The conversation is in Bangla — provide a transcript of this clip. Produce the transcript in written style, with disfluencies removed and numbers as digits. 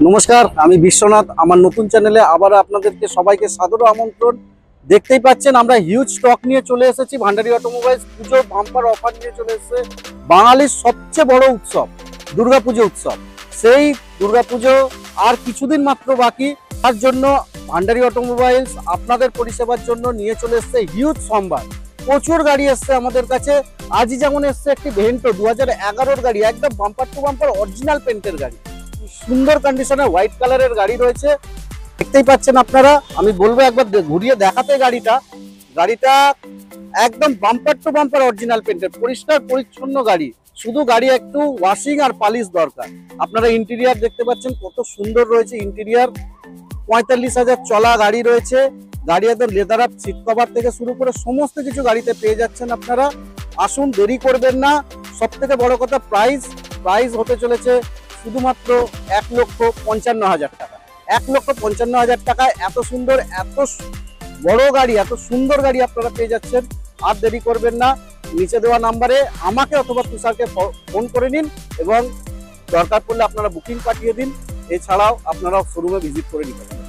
নমস্কার, আমি বিশ্বনাথ। আমার নতুন চ্যানেলে আবার আপনাদেরকে সবাইকে সাদর আমন্ত্রণ। দেখতেই পাচ্ছেন আমরা হিউজ স্টক নিয়ে চলে এসেছি। ভান্ডারী অটোমোবাইলস পুজোর বাম্পার অফার নিয়ে চলে এসেছে। বাঙালির সবচেয়ে বড় উৎসব দুর্গাপুজো উৎসব। সেই দুর্গাপুজো আর কিছুদিন মাত্র বাকি। তার জন্য ভান্ডারী অটোমোবাইলস আপনাদের পরিষেবার জন্য নিয়ে চলে এসেছে হিউজ সম্ভার। প্রচুর গাড়ি এসছে আমাদের কাছে। আজই যেমন এসছে একটি ভেন্টো 2011-র গাড়ি, একদম বাম্পার টু বাম্পার অরিজিনাল পেন্টের গাড়ি, সুন্দর কন্ডিশনে হোয়াইট কালারের গাড়ি রয়েছে। দেখতেই পাচ্ছেন আপনারা। আমি বলবো একবার ঘুরিয়ে দেখাতে গাড়িটা একদম বাম্পার টু বাম্পার অরিজিনাল পেন্টের, পরিষ্কার পরিচ্ছন্ন গাড়ি। শুধু গাড়ি একটু ওয়াশিং আর পালিশ দরকার। আপনারা ইন্টেরিয়ার দেখতে পাচ্ছেন কত সুন্দর রয়েছে ইন্টেরিয়ার। 45,000 চলা গাড়ি রয়েছে। গাড়ি একদম লেদার আপ সিট কভার থেকে শুরু করে সমস্ত কিছু গাড়িতে পেয়ে যাচ্ছেন আপনারা। আসুন, দেরি করবেন না। সব থেকে বড় কথা প্রাইস হতে চলেছে শুধুমাত্র 1,55,000 টাকা। 1,55,000 টাকায় এত সুন্দর, এত বড় গাড়ি, এত সুন্দর গাড়ি আপনারা পেয়ে যাচ্ছেন। আর দেরি করবেন না, নিচে দেওয়া নাম্বারে আমাকে অথবা তুষারকে ফোন করে নিন এবং দরকার পড়লে আপনারা বুকিং পাঠিয়ে দিন। এছাড়াও আপনারা শোরুমে ভিজিট করে নিতে পারেন।